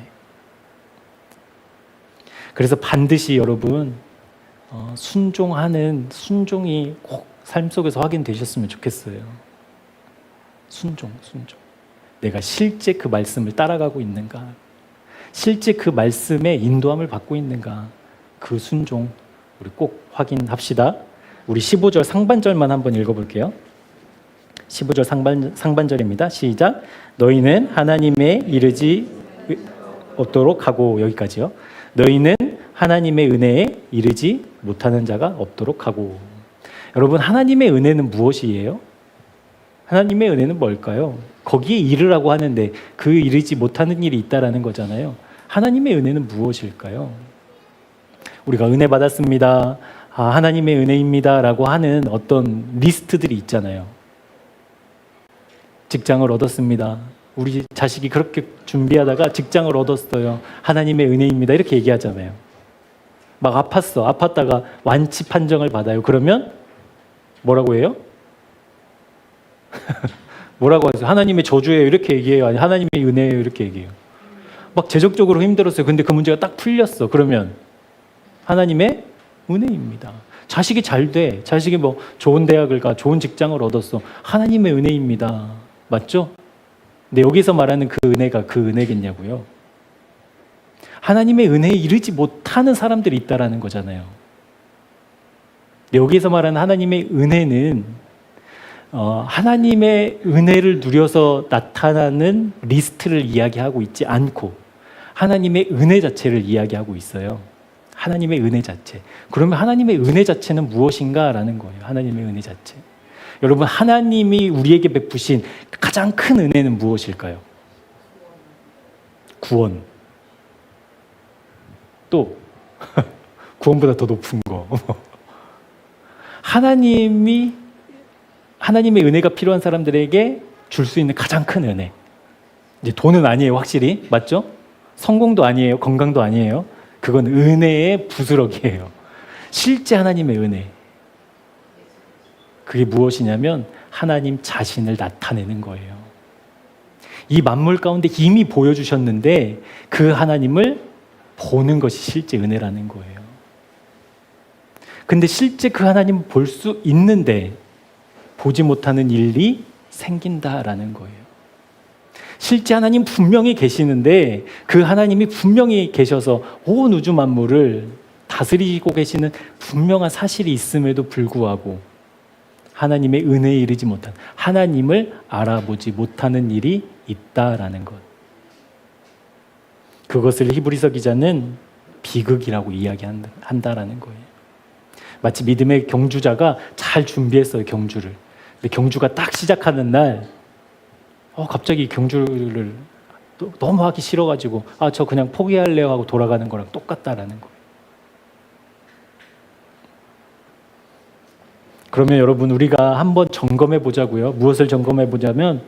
그래서 반드시 여러분 순종이 꼭 삶 속에서 확인되셨으면 좋겠어요. 순종. 내가 실제 그 말씀을 따라가고 있는가, 실제 그 말씀에 인도함을 받고 있는가, 그 순종 우리 꼭 확인합시다. 우리 15절 상반절만 한번 읽어볼게요. 15절 상반절입니다. 시작. 너희는 하나님에 이르지 없도록 하고, 여기까지요. 너희는 하나님의 은혜에 이르지 못하는 자가 없도록 하고. 여러분, 하나님의 은혜는 무엇이에요? 하나님의 은혜는 뭘까요? 거기에 이르라고 하는데 그 이르지 못하는 일이 있다라는 거잖아요. 하나님의 은혜는 무엇일까요? 우리가 은혜 받았습니다, 하나님의 은혜입니다 라고 하는 어떤 리스트들이 있잖아요. 직장을 얻었습니다, 우리 자식이 그렇게 준비하다가 직장을 얻었어요, 하나님의 은혜입니다, 이렇게 얘기하잖아요. 막 아팠다가 완치 판정을 받아요. 그러면 뭐라고 해요? 뭐라고 하세요? 하나님의 저주예요, 이렇게 얘기해요? 아니 하나님의 은혜예요, 이렇게 얘기해요? 막 재정적으로 힘들었어요. 근데 그 문제가 딱 풀렸어. 그러면 하나님의 은혜입니다. 자식이 잘 돼, 자식이 뭐 좋은 대학을 가, 좋은 직장을 얻었어, 하나님의 은혜입니다. 맞죠? 근데 여기서 말하는 그 은혜가 그 은혜겠냐고요? 하나님의 은혜에 이르지 못하는 사람들이 있다라는 거잖아요. 근데 여기서 말하는 하나님의 은혜는 하나님의 은혜를 누려서 나타나는 리스트를 이야기하고 있지 않고 하나님의 은혜 자체를 이야기하고 있어요. 하나님의 은혜 자체. 그러면 하나님의 은혜 자체는 무엇인가라는 거예요. 하나님의 은혜 자체. 여러분, 하나님이 우리에게 베푸신 가장 큰 은혜는 무엇일까요? 구원. 또 구원보다 더 높은 거. 하나님의 은혜가 필요한 사람들에게 줄 수 있는 가장 큰 은혜. 이제 돈은 아니에요, 확실히. 맞죠? 성공도 아니에요, 건강도 아니에요. 그건 은혜의 부스러기예요. 실제 하나님의 은혜. 그게 무엇이냐면 하나님 자신을 나타내는 거예요. 이 만물 가운데 이미 보여주셨는데 그 하나님을 보는 것이 실제 은혜라는 거예요. 근데 실제 그 하나님을 볼 수 있는데 보지 못하는 일이 생긴다라는 거예요. 실제 하나님 분명히 계시는데 그 하나님이 분명히 계셔서 온 우주 만물을 다스리고 계시는 분명한 사실이 있음에도 불구하고 하나님의 은혜에 이르지 못한, 하나님을 알아보지 못하는 일이 있다라는 것. 그것을 히브리서 기자는 비극이라고 이야기한다라는 거예요. 마치 믿음의 경주자가 잘 준비했어요, 경주를. 근데 경주가 딱 시작하는 날 갑자기 경주를 너무 하기 싫어가지고 저 그냥 포기할래요 하고 돌아가는 거랑 똑같다라는 거예요. 그러면 여러분 우리가 한번 점검해 보자고요. 무엇을 점검해 보자면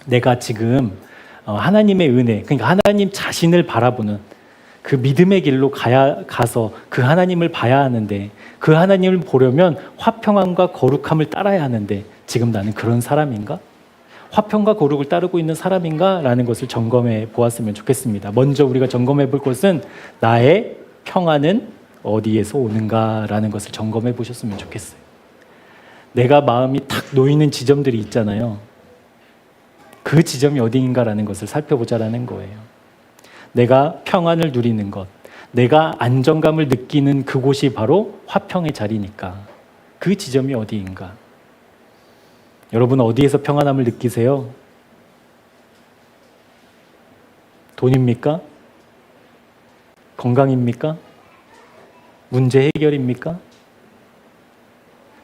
내가 지금 하나님의 은혜, 그러니까 하나님 자신을 바라보는 그 믿음의 길로 가서 그 하나님을 봐야 하는데 그 하나님을 보려면 화평함과 거룩함을 따라야 하는데 지금 나는 그런 사람인가? 화평과 거룩을 따르고 있는 사람인가? 라는 것을 점검해 보았으면 좋겠습니다. 먼저 우리가 점검해 볼 것은 나의 평안은 어디에서 오는가? 라는 것을 점검해 보셨으면 좋겠어요. 내가 마음이 탁 놓이는 지점들이 있잖아요. 그 지점이 어디인가라는 것을 살펴보자라는 거예요. 내가 평안을 누리는 것, 내가 안정감을 느끼는 그곳이 바로 화평의 자리니까 그 지점이 어디인가? 여러분 어디에서 평안함을 느끼세요? 돈입니까? 건강입니까? 문제 해결입니까?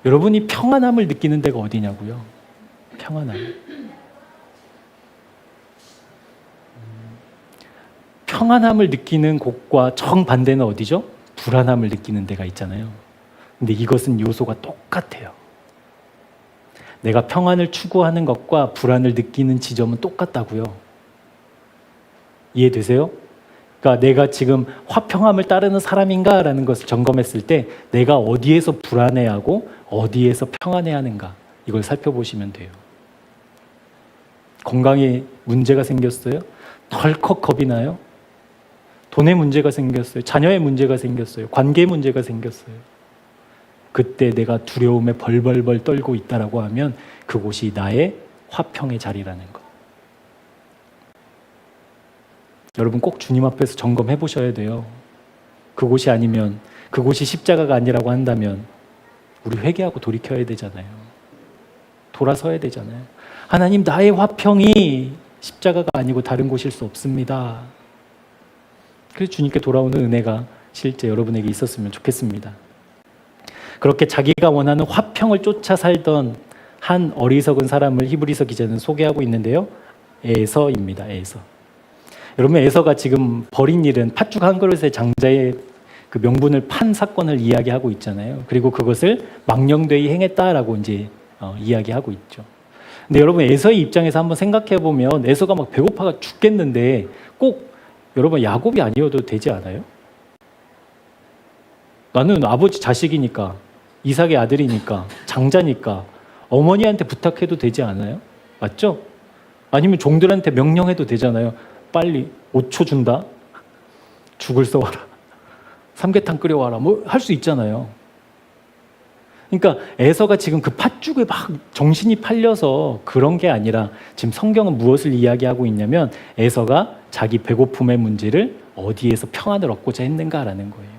여러분이 평안함을 느끼는 데가 어디냐고요? 평안함. 평안함을 느끼는 곳과 정반대는 어디죠? 불안함을 느끼는 데가 있잖아요. 근데 이것은 요소가 똑같아요. 내가 평안을 추구하는 것과 불안을 느끼는 지점은 똑같다고요. 이해되세요? 그러니까 내가 지금 화평함을 따르는 사람인가라는 것을 점검했을 때 내가 어디에서 불안해하고 어디에서 평안해하는가 이걸 살펴보시면 돼요. 건강에 문제가 생겼어요? 덜컥 겁이 나요? 돈에 문제가 생겼어요? 자녀의 문제가 생겼어요? 관계 문제가 생겼어요? 그때 내가 두려움에 벌벌벌 떨고 있다라고 하면 그곳이 나의 화평의 자리라는 것. 여러분 꼭 주님 앞에서 점검해 보셔야 돼요. 그곳이 아니면, 그곳이 십자가가 아니라고 한다면 우리 회개하고 돌이켜야 되잖아요. 돌아서야 되잖아요. 하나님, 나의 화평이 십자가가 아니고 다른 곳일 수 없습니다. 그래서 주님께 돌아오는 은혜가 실제 여러분에게 있었으면 좋겠습니다. 그렇게 자기가 원하는 화평을 쫓아 살던 한 어리석은 사람을 히브리서 기자는 소개하고 있는데요. 에서입니다. 에서. 여러분, 에서가 지금 벌인 일은 팥죽 한 그릇의 장자의 그 명분을 판 사건을 이야기하고 있잖아요. 그리고 그것을 망령되이 행했다라고 이제 이야기하고 있죠. 근데 여러분, 에서의 입장에서 한번 생각해 보면 에서가 막 배고파가 죽겠는데 꼭 여러분 야곱이 아니어도 되지 않아요? 나는 아버지 자식이니까, 이삭의 아들이니까, 장자니까 어머니한테 부탁해도 되지 않아요? 맞죠? 아니면 종들한테 명령해도 되잖아요. 빨리 5초 준다. 죽을 써와라. 삼계탕 끓여와라. 뭐 할 수 있잖아요. 그러니까 에서가 지금 그 팥죽에 막 정신이 팔려서 그런 게 아니라 지금 성경은 무엇을 이야기하고 있냐면 에서가 자기 배고픔의 문제를 어디에서 평안을 얻고자 했는가라는 거예요.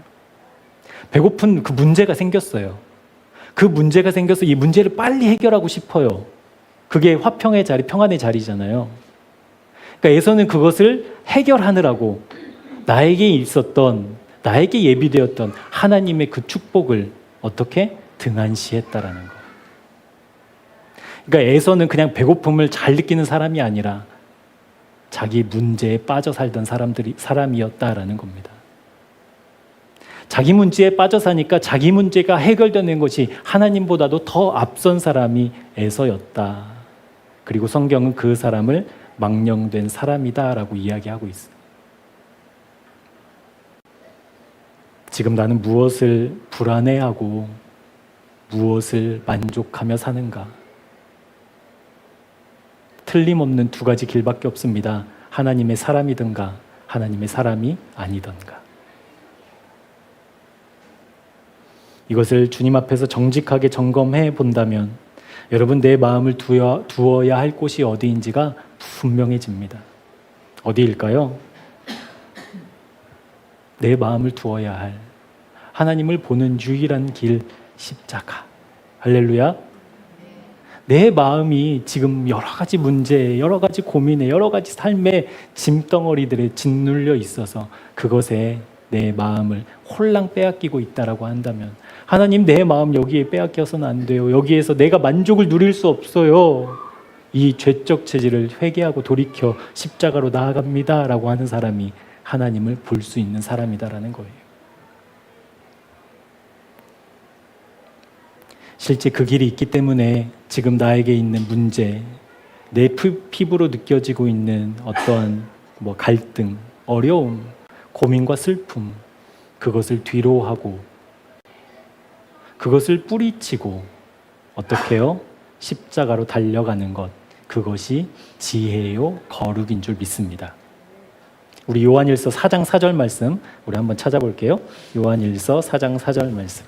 배고픈 그 문제가 생겼어요. 그 문제가 생겨서 이 문제를 빨리 해결하고 싶어요. 그게 화평의 자리, 평안의 자리잖아요. 그러니까 에서는 그것을 해결하느라고 나에게 있었던, 나에게 예비되었던 하나님의 그 축복을 어떻게 등한시했다라는 거. 그러니까 에서는 그냥 배고픔을 잘 느끼는 사람이 아니라 자기 문제에 빠져 살던 사람이었다라는 겁니다. 자기 문제에 빠져 사니까 자기 문제가 해결되는 것이 하나님보다도 더 앞선 사람이 에서였다. 그리고 성경은 그 사람을 망령된 사람이다라고 이야기하고 있어요. 지금 나는 무엇을 불안해하고 무엇을 만족하며 사는가? 틀림없는 두 가지 길밖에 없습니다. 하나님의 사람이든가 하나님의 사람이 아니든가. 이것을 주님 앞에서 정직하게 점검해 본다면 여러분, 내 마음을 두어야 할 곳이 어디인지가 분명해집니다. 어디일까요? 내 마음을 두어야 할 하나님을 보는 유일한 길, 십자가. 할렐루야. 내 마음이 지금 여러 가지 문제, 여러 가지 고민에, 여러 가지 삶의 짐덩어리들에 짓눌려 있어서 그것에 내 마음을 홀랑 빼앗기고 있다라고 한다면, 하나님 내 마음 여기에 빼앗겨서는 안 돼요. 여기에서 내가 만족을 누릴 수 없어요. 이 죄적 체질을 회개하고 돌이켜 십자가로 나아갑니다 라고 하는 사람이 하나님을 볼 수 있는 사람이다라는 거예요. 실제 그 길이 있기 때문에 지금 나에게 있는 문제, 내 피부로 느껴지고 있는 어떠한 갈등, 어려움, 고민과 슬픔, 그것을 뒤로하고 그것을 뿌리치고 어떻게 해요? 십자가로 달려가는 것, 그것이 지혜요 거룩인 줄 믿습니다. 우리 요한일서 4장 4절 말씀 우리 한번 찾아볼게요. 요한일서 4장 4절 말씀.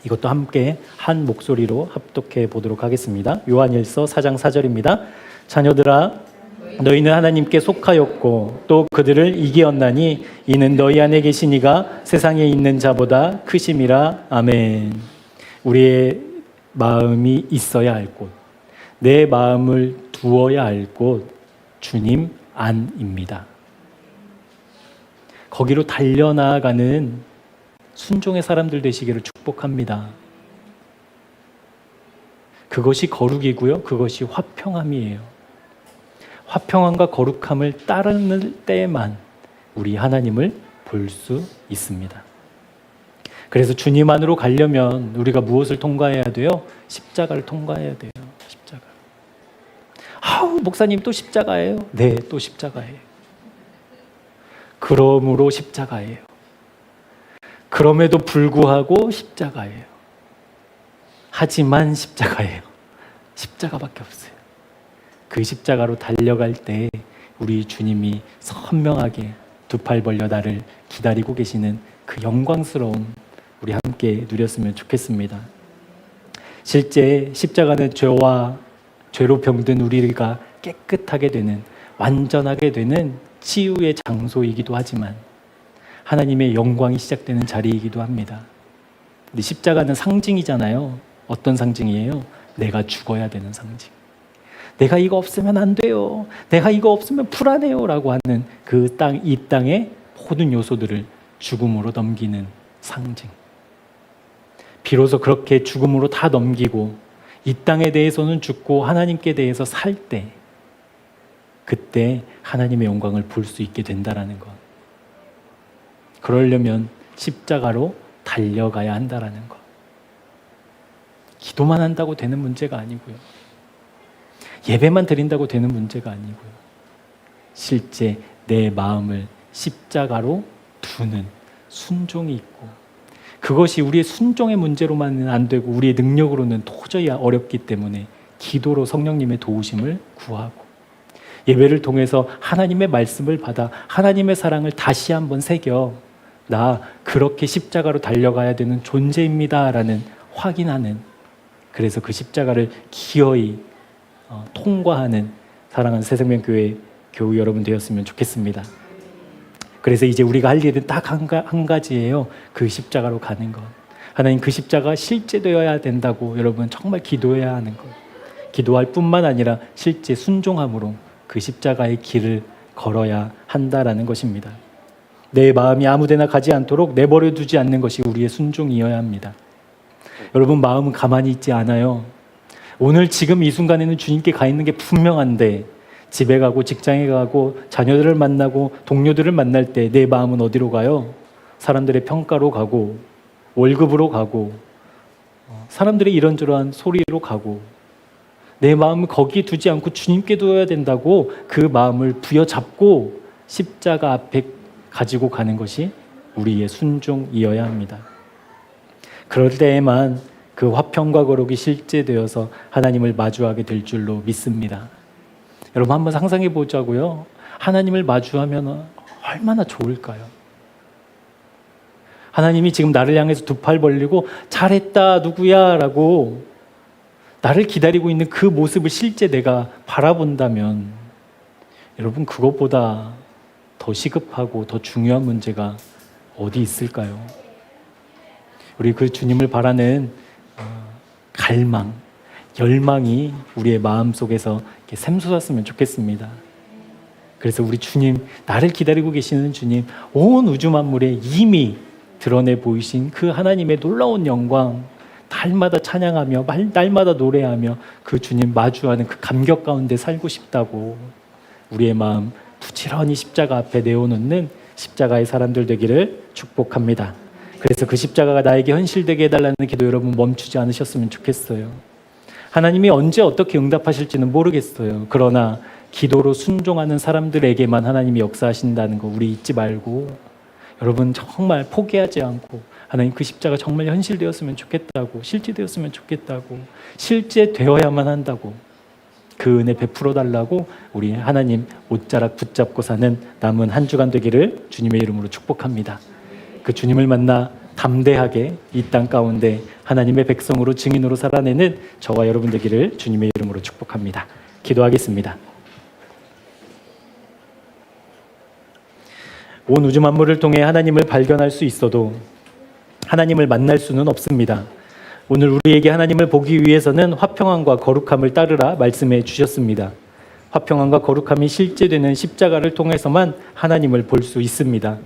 이것도 함께 한 목소리로 합독해 보도록 하겠습니다. 요한일서 4장 4절입니다. 자녀들아, 너희는 하나님께 속하였고 또 그들을 이기었나니 이는 너희 안에 계신 이가 세상에 있는 자보다 크심이라. 아멘. 우리의 마음이 있어야 할 곳, 내 마음을 두어야 할 곳, 주님 안입니다. 거기로 달려나가는 순종의 사람들 되시기를 축복합니다. 그것이 거룩이고요. 그것이 화평함이에요. 화평함과 거룩함을 따르는 때만 우리 하나님을 볼 수 있습니다. 그래서 주님 안으로 가려면 우리가 무엇을 통과해야 돼요? 십자가를 통과해야 돼요. 십자가. 아우, 목사님 또 십자가예요? 네, 또 십자가예요. 그러므로 십자가예요. 그럼에도 불구하고 십자가예요. 하지만 십자가예요. 십자가밖에 없어요. 그 십자가로 달려갈 때 우리 주님이 선명하게 두 팔 벌려 나를 기다리고 계시는 그 영광스러움 우리 함께 누렸으면 좋겠습니다. 실제 십자가는 죄로 병든 우리가 깨끗하게 되는, 완전하게 되는 치유의 장소이기도 하지만 하나님의 영광이 시작되는 자리이기도 합니다. 근데 십자가는 상징이잖아요. 어떤 상징이에요? 내가 죽어야 되는 상징. 내가 이거 없으면 안 돼요. 내가 이거 없으면 불안해요. 라고 하는 이 땅의 모든 요소들을 죽음으로 넘기는 상징. 비로소 그렇게 죽음으로 다 넘기고 이 땅에 대해서는 죽고 하나님께 대해서 살 때, 그때 하나님의 영광을 볼 수 있게 된다라는 것. 그러려면 십자가로 달려가야 한다라는 것. 기도만 한다고 되는 문제가 아니고요. 예배만 드린다고 되는 문제가 아니고요. 실제 내 마음을 십자가로 두는 순종이 있고, 그것이 우리의 순종의 문제로만은 안 되고 우리의 능력으로는 도저히 어렵기 때문에 기도로 성령님의 도우심을 구하고, 예배를 통해서 하나님의 말씀을 받아 하나님의 사랑을 다시 한번 새겨 나 그렇게 십자가로 달려가야 되는 존재입니다 라는 확인하는, 그래서 그 십자가를 기어이 통과하는 사랑하는 새생명교회 교우 여러분 되었으면 좋겠습니다. 그래서 이제 우리가 할 일은 딱 한 가지예요. 그 십자가로 가는 것. 하나님, 그 십자가 실제 되어야 된다고 여러분 정말 기도해야 하는 것. 기도할 뿐만 아니라 실제 순종함으로 그 십자가의 길을 걸어야 한다라는 것입니다. 내 마음이 아무데나 가지 않도록 내버려 두지 않는 것이 우리의 순종이어야 합니다. 여러분, 마음은 가만히 있지 않아요. 오늘 지금 이 순간에는 주님께 가 있는 게 분명한데, 집에 가고 직장에 가고 자녀들을 만나고 동료들을 만날 때 내 마음은 어디로 가요? 사람들의 평가로 가고 월급으로 가고 사람들의 이런저런 소리로 가고, 내 마음을 거기에 두지 않고 주님께 두어야 된다고 그 마음을 부여잡고 십자가 앞에 가지고 가는 것이 우리의 순종이어야 합니다. 그럴 때에만 그 화평과 거룩이 실제되어서 하나님을 마주하게 될 줄로 믿습니다. 여러분, 한번 상상해 보자고요. 하나님을 마주하면 얼마나 좋을까요? 하나님이 지금 나를 향해서 두 팔 벌리고 잘했다 누구야 라고 나를 기다리고 있는 그 모습을 실제 내가 바라본다면, 여러분, 그것보다 더 시급하고 더 중요한 문제가 어디 있을까요? 우리 그 주님을 바라는 갈망, 열망이 우리의 마음속에서 이렇게 샘솟았으면 좋겠습니다. 그래서 우리 주님, 나를 기다리고 계시는 주님, 온 우주 만물에 이미 드러내 보이신 그 하나님의 놀라운 영광, 날마다 찬양하며 날마다 노래하며 그 주님 마주하는 그 감격 가운데 살고 싶다고 우리의 마음 부지런히 십자가 앞에 내어놓는 십자가의 사람들 되기를 축복합니다. 그래서 그 십자가가 나에게 현실되게 해달라는 기도 여러분 멈추지 않으셨으면 좋겠어요. 하나님이 언제 어떻게 응답하실지는 모르겠어요. 그러나 기도로 순종하는 사람들에게만 하나님이 역사하신다는 거 우리 잊지 말고, 여러분 정말 포기하지 않고 하나님 그 십자가 정말 현실되었으면 좋겠다고, 실제되었으면 좋겠다고, 실제되어야만 한다고 그 은혜 베풀어 달라고 우리 하나님 옷자락 붙잡고 사는 남은 한 주간 되기를 주님의 이름으로 축복합니다. 그 주님을 만나 담대하게 이 땅 가운데 하나님의 백성으로 증인으로 살아내는 저와 여러분 되기를 주님의 이름으로 축복합니다. 기도하겠습니다. 온 우주 만물을 통해 하나님을 발견할 수 있어도 하나님을 만날 수는 없습니다. 오늘 우리에게 하나님을 보기 위해서는 화평함과 거룩함을 따르라 말씀해 주셨습니다. 화평함과 거룩함이 실제되는 십자가를 통해서만 하나님을 볼 수 있습니다.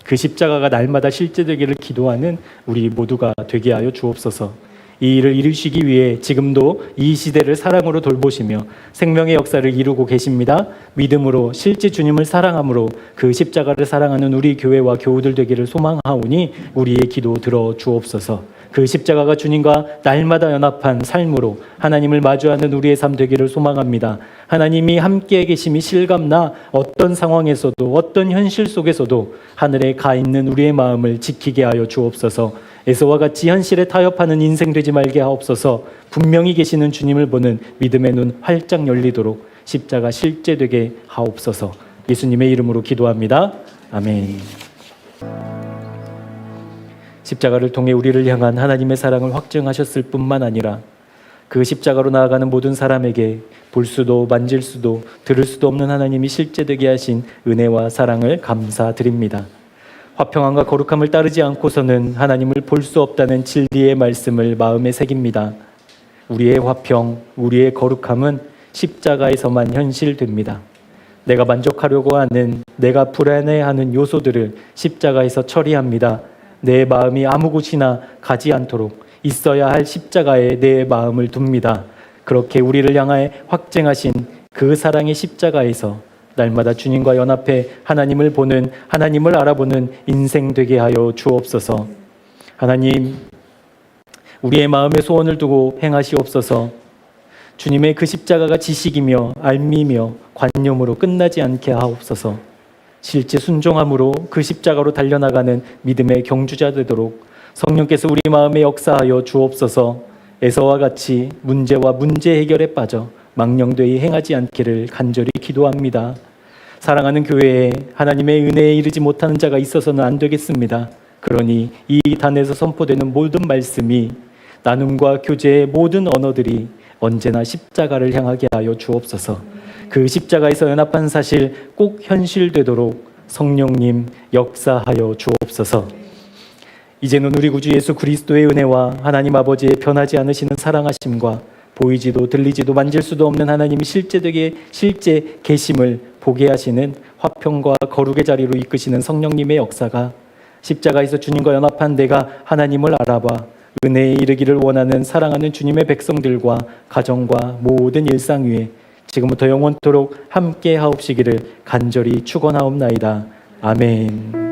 그 십자가가 날마다 실제되기를 기도하는 우리 모두가 되게 하여 주옵소서. 이 일을 이루시기 위해 지금도 이 시대를 사랑으로 돌보시며 생명의 역사를 이루고 계십니다. 믿음으로 실제 주님을 사랑함으로 그 십자가를 사랑하는 우리 교회와 교우들 되기를 소망하오니 우리의 기도 들어 주옵소서. 그 십자가가 주님과 날마다 연합한 삶으로 하나님을 마주하는 우리의 삶 되기를 소망합니다. 하나님이 함께 계심이 실감나 어떤 상황에서도 어떤 현실 속에서도 하늘에 가 있는 우리의 마음을 지키게 하여 주옵소서. 에서와 같이 현실에 타협하는 인생 되지 말게 하옵소서. 분명히 계시는 주님을 보는 믿음의 눈 활짝 열리도록 십자가 실제되게 하옵소서. 예수님의 이름으로 기도합니다. 아멘. 십자가를 통해 우리를 향한 하나님의 사랑을 확증하셨을 뿐만 아니라 그 십자가로 나아가는 모든 사람에게 볼 수도 만질 수도 들을 수도 없는 하나님이 실제되게 하신 은혜와 사랑을 감사드립니다. 화평함과 거룩함을 따르지 않고서는 하나님을 볼 수 없다는 진리의 말씀을 마음에 새깁니다. 우리의 화평, 우리의 거룩함은 십자가에서만 현실됩니다. 내가 만족하려고 하는, 내가 불안해하는 요소들을 십자가에서 처리합니다. 내 마음이 아무 곳이나 가지 않도록 있어야 할 십자가에 내 마음을 둡니다. 그렇게 우리를 향하여 확증하신 그 사랑의 십자가에서 날마다 주님과 연합해 하나님을 보는, 하나님을 알아보는 인생 되게 하여 주옵소서. 하나님, 우리의 마음에 소원을 두고 행하시옵소서. 주님의 그 십자가가 지식이며 알미며 관념으로 끝나지 않게 하옵소서. 실제 순종함으로 그 십자가로 달려나가는 믿음의 경주자 되도록 성령께서 우리 마음에 역사하여 주옵소서. 에서와 같이 문제와 문제 해결에 빠져 망령되이 행하지 않기를 간절히 기도합니다. 사랑하는 교회에 하나님의 은혜에 이르지 못하는 자가 있어서는 안 되겠습니다. 그러니 이 단에서 선포되는 모든 말씀이, 나눔과 교제의 모든 언어들이 언제나 십자가를 향하게 하여 주옵소서. 그 십자가에서 연합한 사실 꼭 현실되도록 성령님 역사하여 주옵소서. 이제는 우리 구주 예수 그리스도의 은혜와 하나님 아버지의 변하지 않으시는 사랑하심과 보이지도 들리지도 만질 수도 없는 하나님이 실제 계심을 보게 하시는 화평과 거룩의 자리로 이끄시는 성령님의 역사가 십자가에서 주님과 연합한 내가 하나님을 알아봐 은혜에 이르기를 원하는 사랑하는 주님의 백성들과 가정과 모든 일상 위에 지금부터 영원토록 함께 하옵시기를 간절히 축원하옵나이다. 아멘.